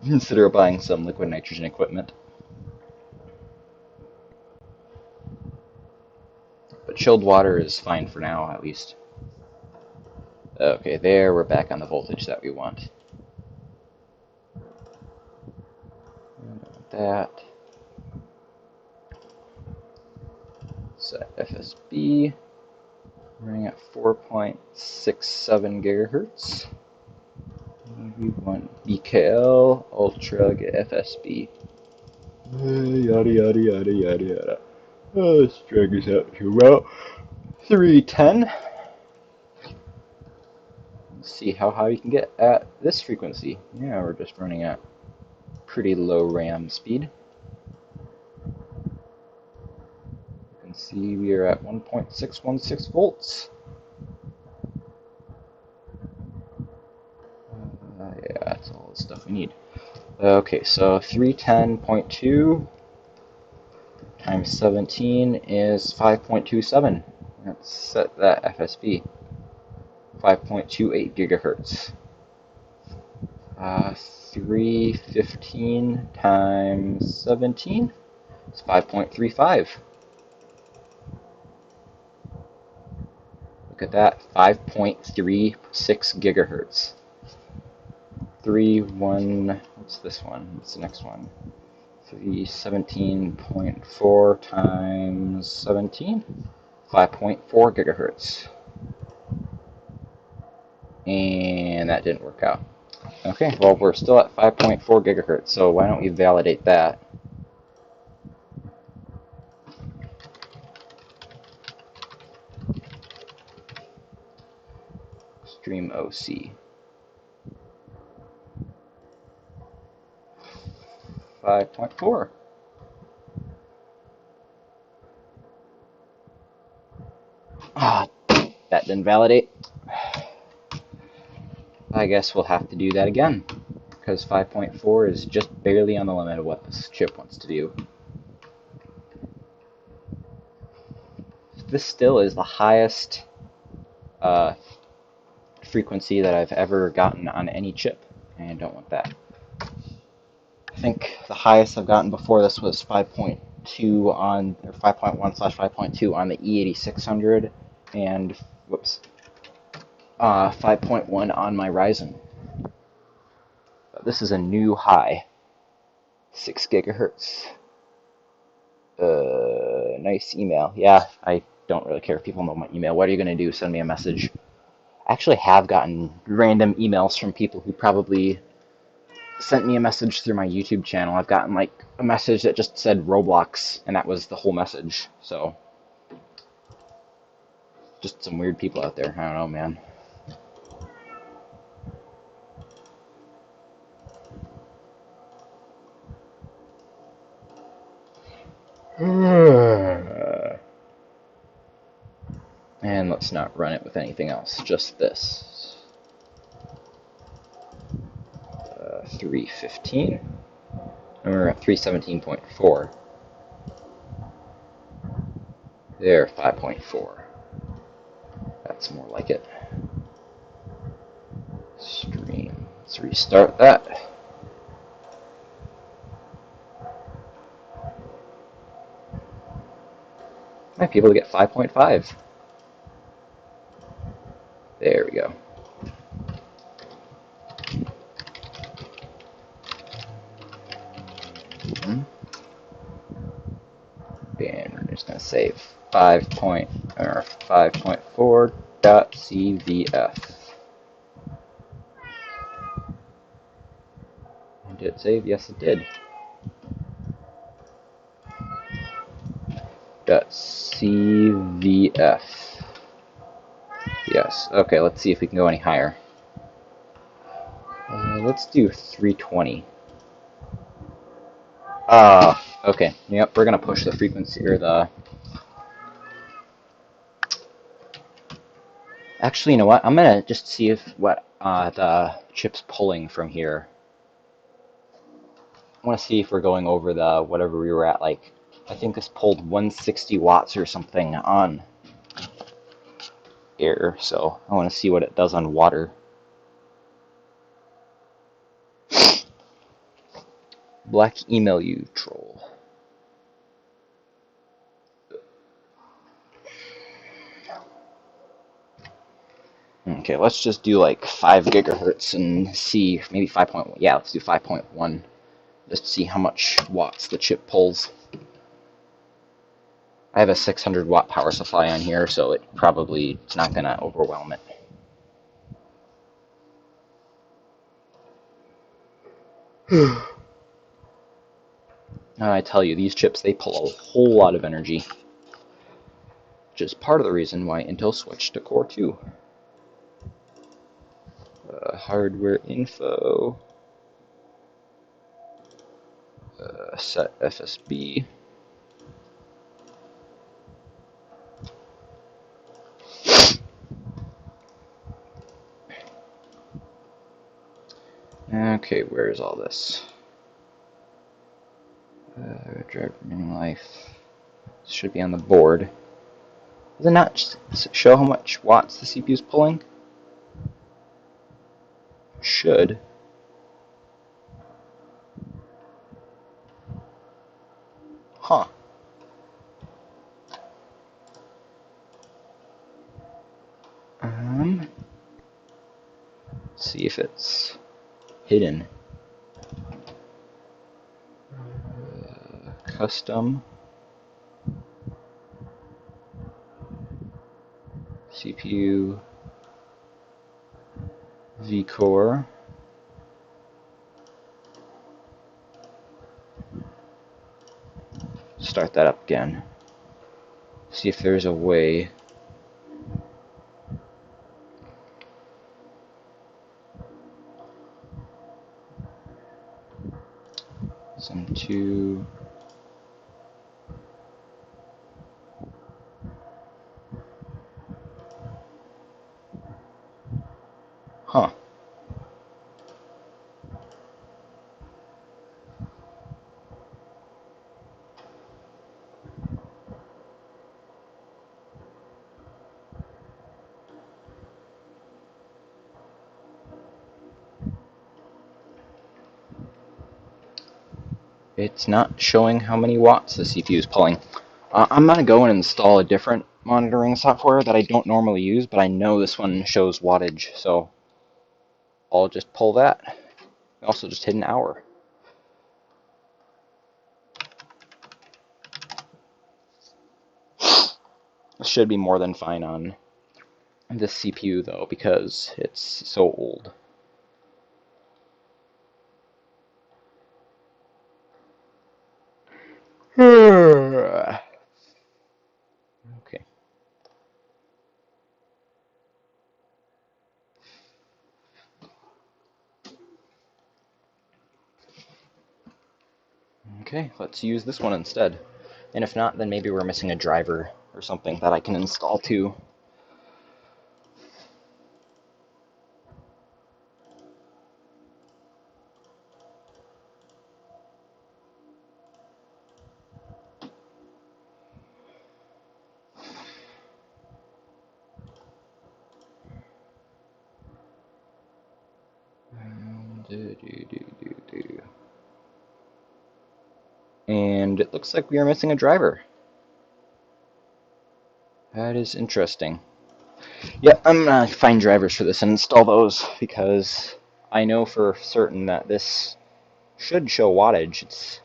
consider buying some liquid nitrogen equipment. But chilled water is fine for now, at least. Okay, there, we're back on the voltage that we want. That. Set FSB. Running at 4.67 gigahertz. We want BKL, Ultra, get FSB. Yada yada yada yada yada. Oh, let's drag this out to about 310. Let's see how high we can get at this frequency. Yeah, we're just running at pretty low RAM speed. You can see we are at 1.616 volts. Yeah, that's all the stuff we need. Okay, so 310.2 times 17 is 5.27. Let's set that FSB. 5.28 gigahertz. 315 times 17 is 5.35. Look at that, 5.36 gigahertz. 1, what's this one? What's the next one? 317.4 times 17, 5.4 gigahertz. And that didn't work out. Okay, well, we're still at 5.4 gigahertz, so why don't we validate that? Stream OC. 5.4. Ah, that didn't validate. I guess we'll have to do that again, because 5.4 is just barely on the limit of what this chip wants to do. This still is the highest frequency that I've ever gotten on any chip, and I don't want that. I think the highest I've gotten before this was 5.2 on, or 5.1/5.2 on the E8600, and whoops, 5.1 on my Ryzen. But this is a new high, 6 gigahertz. Nice email. Yeah, I don't really care if people know my email. What are you going to do? Send me a message. I actually have gotten random emails from people who probably sent me a message through my YouTube channel. I've gotten like a message that just said Roblox, and that was the whole message. So, just some weird people out there. I don't know, man. And let's not run it with anything else, just this. 315. And we're at 317.4. There, 5.4. That's more like it. Stream. Let's restart that. Might be able to get 5.5. There we go. And we're just going to save 5.4.cvf. Did it save? Yes, it did. .cvf. Yes. Okay, let's see if we can go any higher. Let's do 320. Okay. Yep, we're gonna push the frequency, or the... Actually, you know what? I'm gonna just see if what the chip's pulling from here. I want to see if we're going over the whatever we were at. Like, I think this pulled 160 watts or something on air, so I want to see what it does on water. Black email you, troll. Okay, let's just do like 5 gigahertz and see, maybe 5.1. Yeah, let's do 5.1. Just to see how much watts the chip pulls. I have a 600 watt power supply on here, so it's not going to overwhelm it. I tell you, these chips, they pull a whole lot of energy, which is part of the reason why Intel switched to Core 2. Hardware info. Set FSB. Okay, where is all this? Driver remaining life should be on the board. Does it not show how much watts the CPU is pulling? Should. Huh. Let's see if it's hidden. Custom CPU vCore. Start that up again. See if there's a way. Some two. Huh. It's not showing how many watts the CPU is pulling. I'm going to go and install a different monitoring software that I don't normally use, but I know this one shows wattage, so I'll just pull that. I also just hit an hour. This should be more than fine on this CPU, though, because it's so old. Okay. Okay, let's use this one instead. And if not, then maybe we're missing a driver or something that I can install too. And it looks like we are missing a driver. That is interesting. Yeah, I'm gonna find drivers for this and install those because I know for certain that this should show wattage. It's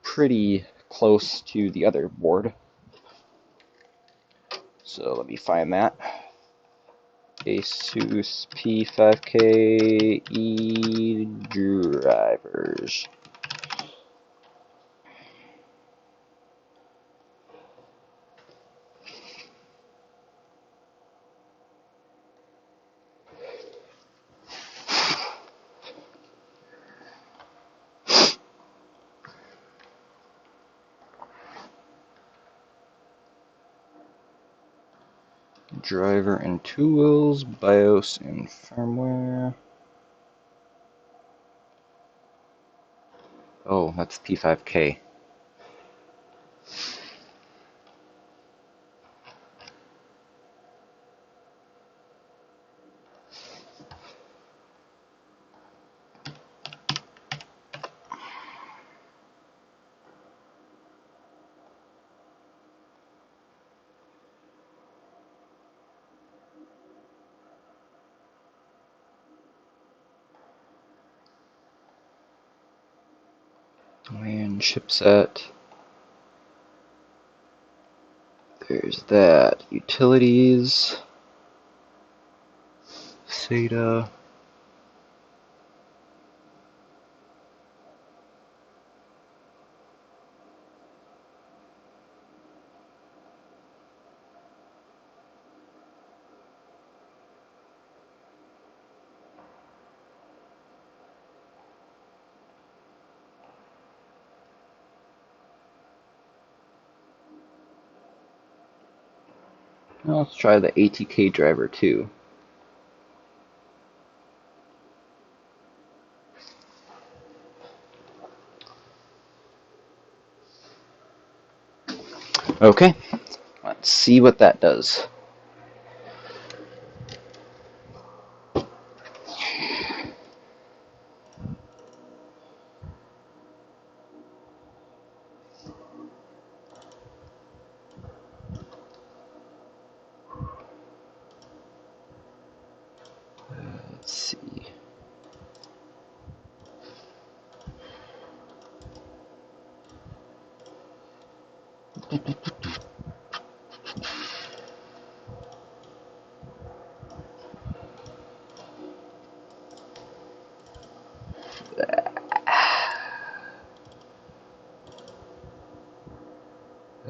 pretty close to the other board. So let me find that. Asus P5KE drivers. Driver and tools, BIOS and firmware. Oh, that's P5K. And chipset. There's that. Utilities. SATA. Now let's try the ATK driver too. Okay, let's see what that does. Let's see.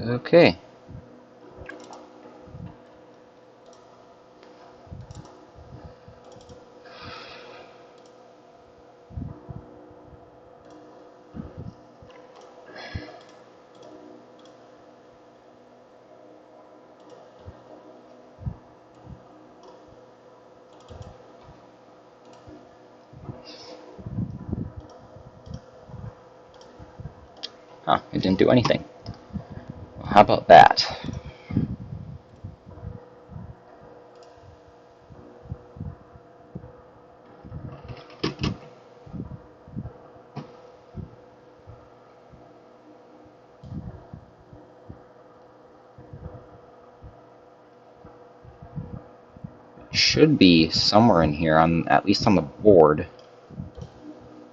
Okay. Huh, it didn't do anything. Well, how about that? Should be somewhere in here, on at least on the board.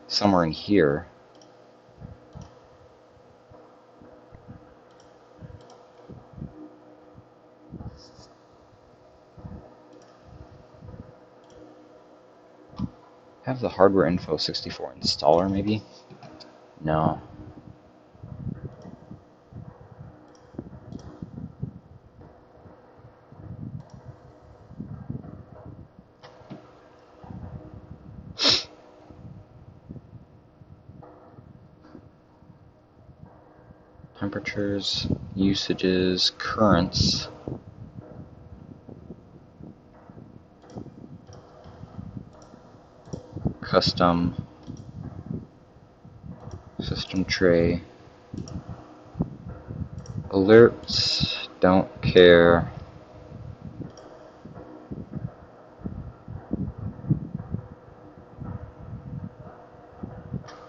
Somewhere in here. Have the hardware info 64 installer, maybe? No. Temperatures, usages, currents. Custom. System tray. Alerts, don't care.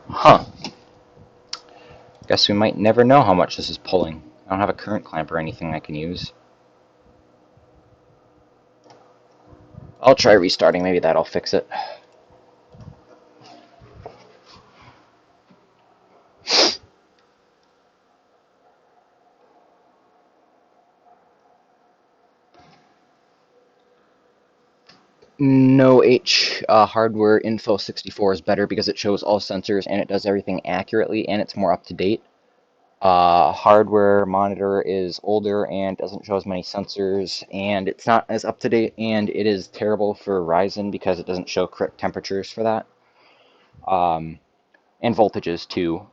Huh. Guess we might never know how much this is pulling. I don't have a current clamp or anything I can use. I'll try restarting, maybe that'll fix it. No, hardware info 64 is better because it shows all sensors and it does everything accurately and it's more up to date. Hardware monitor is older and doesn't show as many sensors and it's not as up to date, and it is terrible for Ryzen because it doesn't show correct temperatures for that. And voltages too.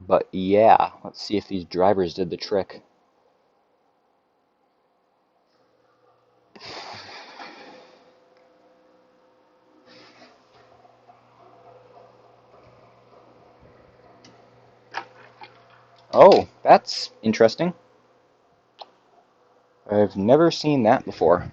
But yeah, let's see if these drivers did the trick. Oh, that's interesting. I've never seen that before.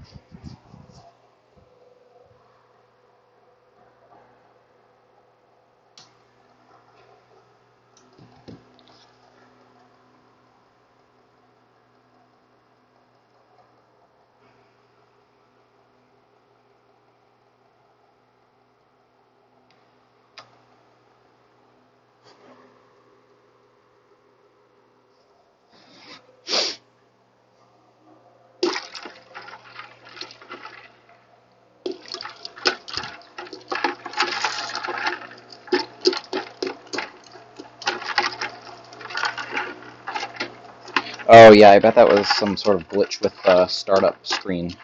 Oh yeah, I bet that was some sort of glitch with the startup screen.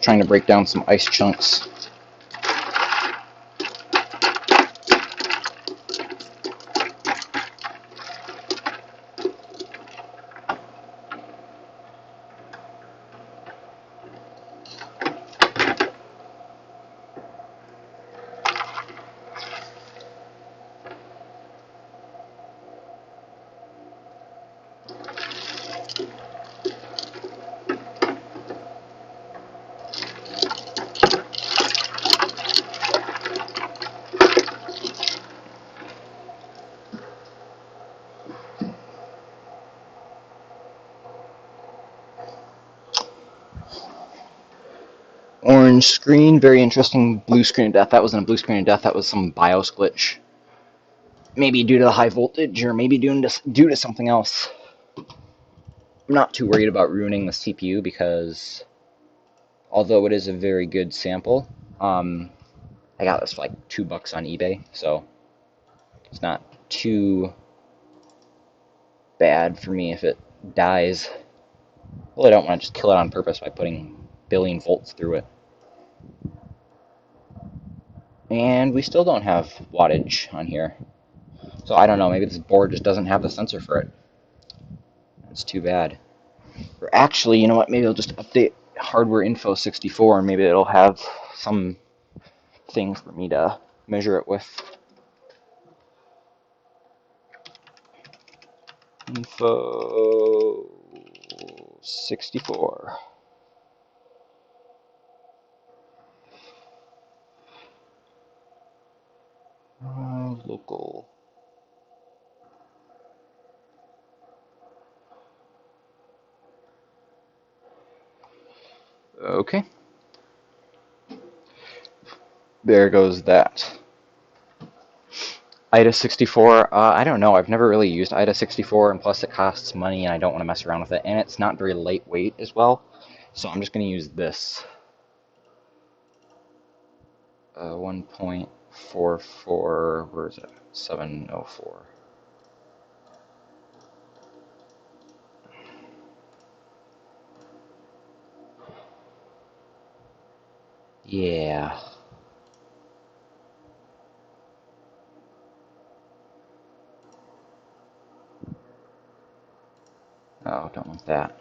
Just trying to break down some ice chunks. Orange screen, very interesting. Blue screen of death. That wasn't a blue screen of death, that was some BIOS glitch. Maybe due to the high voltage, or maybe due to something else. I'm not too worried about ruining the CPU because, although it is a very good sample, I got this for like $2 on eBay, so it's not too bad for me if it dies. Well, I don't want to just kill it on purpose by putting billion volts through it. And we still don't have wattage on here. So I don't know, maybe this board just doesn't have the sensor for it. That's too bad. Or actually, you know what, maybe I'll just update hardware info 64 and maybe it'll have some thing for me to measure it with. Info 64. Local. Okay. There goes that. IDA 64, I don't know. I've never really used IDA 64, and plus it costs money, and I don't want to mess around with it. And it's not very lightweight as well, so I'm just going to use this. 1.44, where is it? 704. Yeah. Oh, don't want that.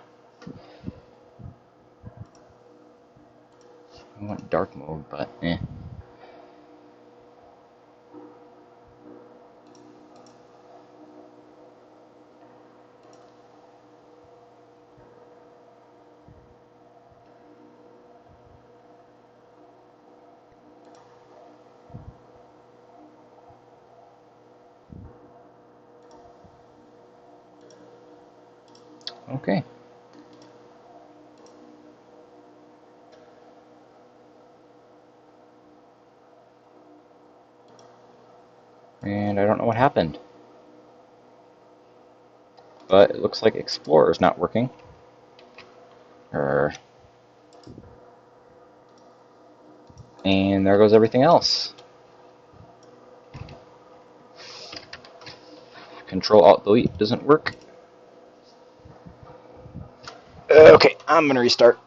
I want dark mode, but eh. Okay. And I don't know what happened. But it looks like Explorer's not working. And there goes everything else. Control-Alt-Delete doesn't work. Okay, I'm gonna restart.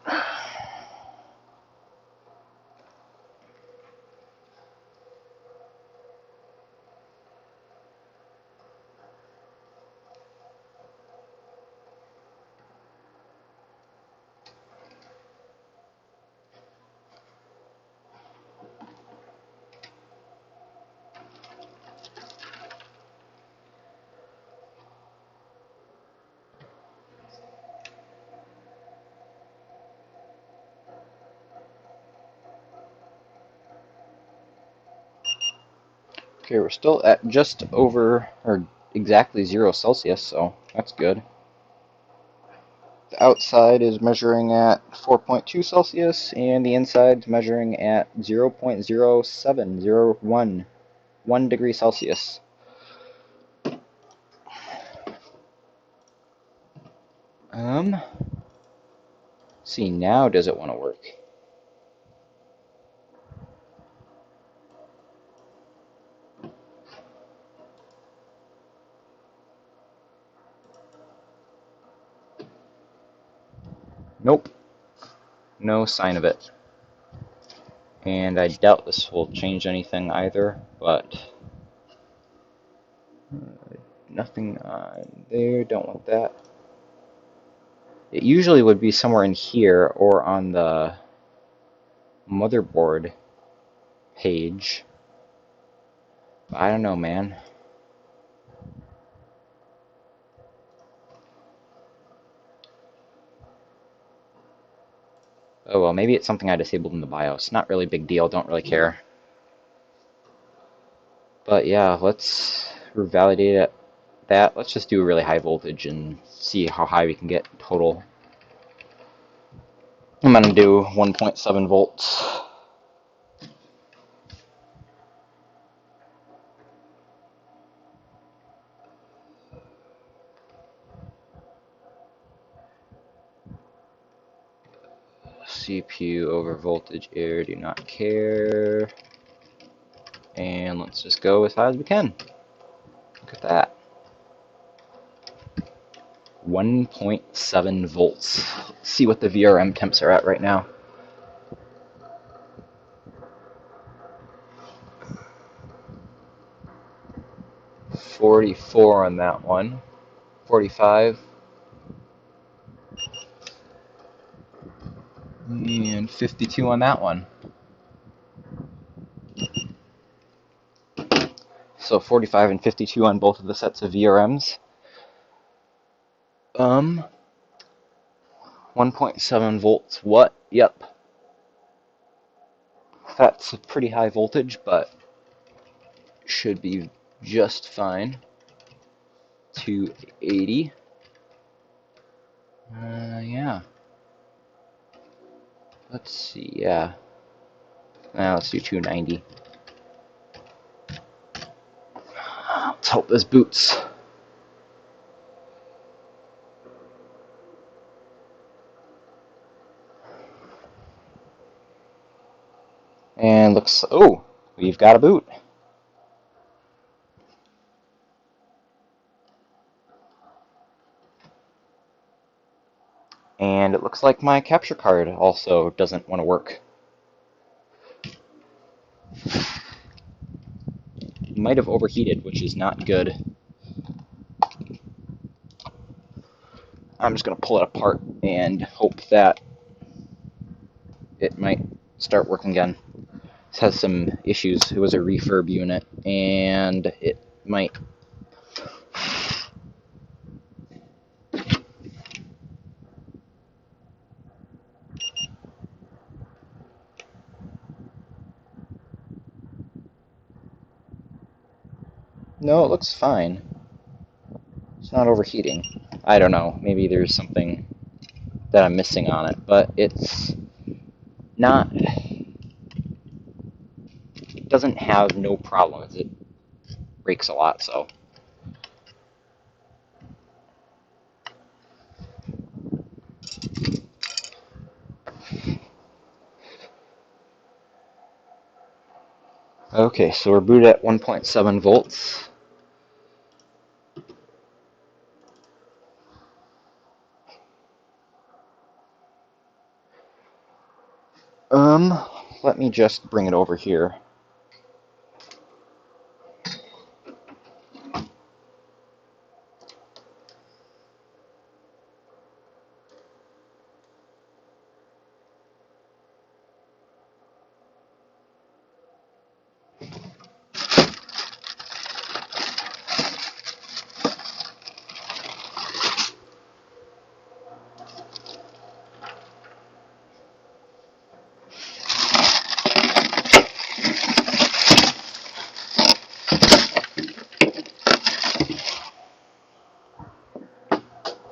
Okay, we're still at just over, or exactly 0 Celsius, so that's good. The outside is measuring at 4.2 Celsius, and the inside is measuring at 0.0701, 1 degree Celsius. See, now does it want to work? Nope. No sign of it. And I doubt this will change anything either, but nothing on there, don't want that. It usually would be somewhere in here or on the motherboard page. I don't know, man. Oh well, maybe it's something I disabled in the BIOS. Not really a big deal, don't really care. But yeah, let's revalidate that. Let's just do a really high voltage and see how high we can get total. I'm gonna do 1.7 volts. CPU over voltage error, do not care. And let's just go as high as we can. Look at that. 1.7 volts. Let's see what the VRM temps are at right now. .44 on that one. 45. And 52 on that one. So 45 and 52 on both of the sets of VRMs. 1.7 volts. What? Yep. That's a pretty high voltage, but should be just fine. 280. Yeah. Let's see, yeah. Now let's do 290. Let's hope this boots. And looks, oh, we've got a boot. And it looks like my capture card also doesn't want to work. Might have overheated, which is not good. I'm just going to pull it apart and hope that it might start working again. This has some issues. It was a refurb unit, and it might. No, it looks fine. It's not overheating. I don't know. Maybe there's something that I'm missing on it, but it's not. It doesn't have no problems. It breaks a lot, so. Okay, so we're booted at 1.7 volts. Let me just bring it over here.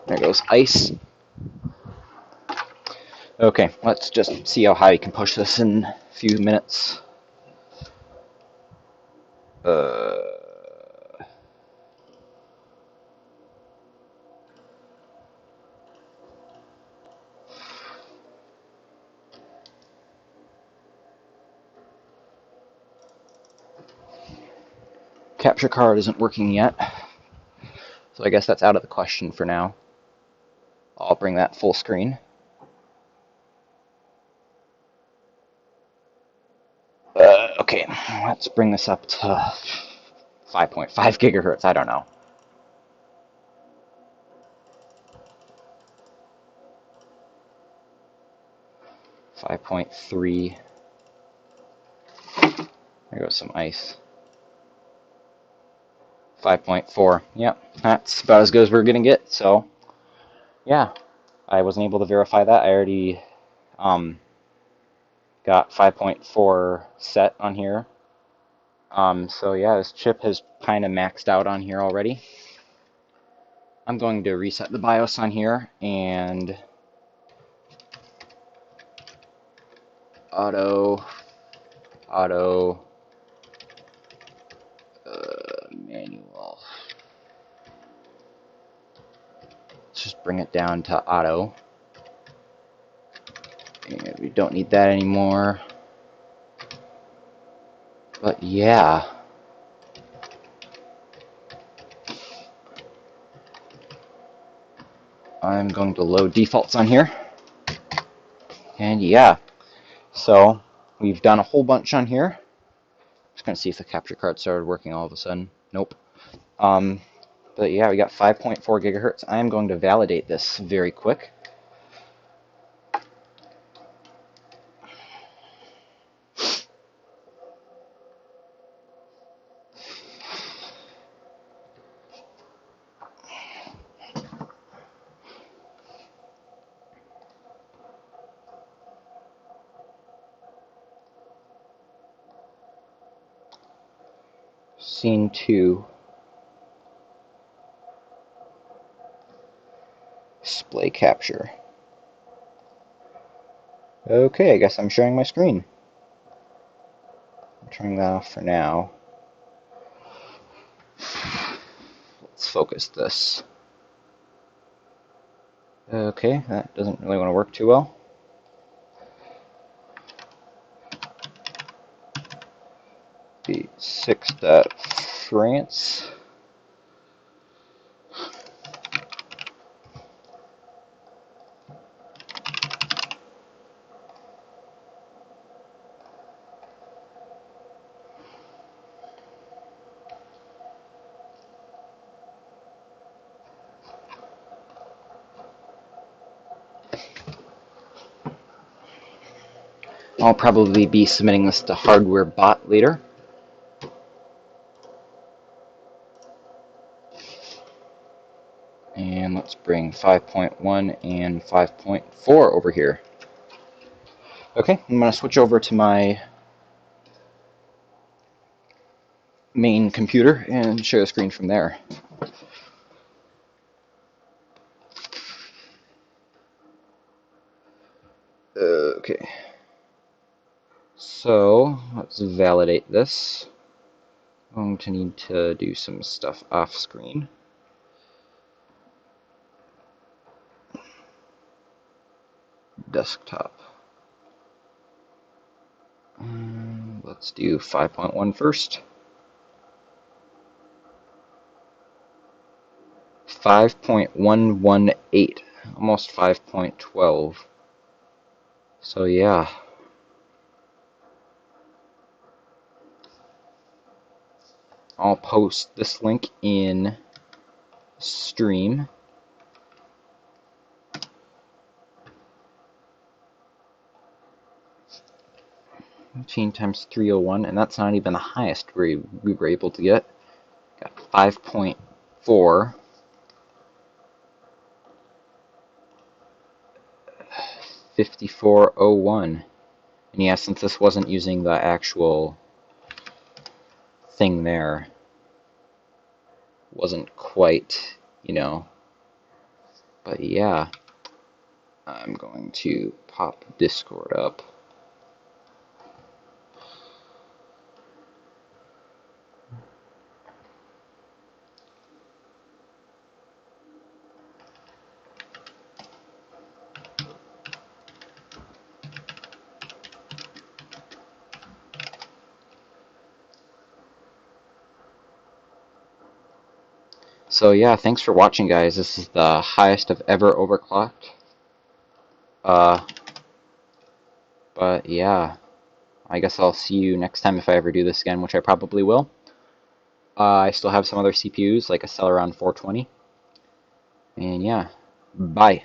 There goes ice. Okay, let's just see how high we can push this in a few minutes. Capture card isn't working yet, so I guess that's out of the question for now. I'll bring that full screen. Okay, let's bring this up to 5.5 gigahertz. I don't know. .3. There goes some ice. 5.4. Yep, that's about as good as we're gonna get. So, yeah, I wasn't able to verify that. I already got 5.4 set on here. So yeah, this chip has kind of maxed out on here already. I'm going to reset the BIOS on here and auto manual. Let's just bring it down to auto. And we don't need that anymore. But yeah. I'm going to load defaults on here. And yeah. So we've done a whole bunch on here. Just gonna see if the capture card started working all of a sudden. Nope. But yeah, we got 5.4 gigahertz. I am going to validate this very quick. Scene 2. Display capture. Okay, I guess I'm sharing my screen. I'm turning that off for now. Let's focus this. Okay, that doesn't really want to work too well. The 6.France. I'll probably be submitting this to HWBOT later. And let's bring 5.1 and 5.4 over here. Okay, I'm going to switch over to my main computer and share the screen from there. Okay. So, let's validate this. I'm going to need to do some stuff off screen. Desktop. Let's do 5.1 first. 5.118, almost 5.12. So yeah. I'll post this link in stream. Times 301, and that's not even the highest we were able to get. Got 5.4. 5401. And yeah, since this wasn't using the actual thing there, wasn't quite, you know. But yeah, I'm going to pop Discord up. So yeah, thanks for watching, guys. This is the highest I've ever overclocked. But yeah. I guess I'll see you next time if I ever do this again, which I probably will. I still have some other CPUs, like a Celeron 420. And yeah, bye.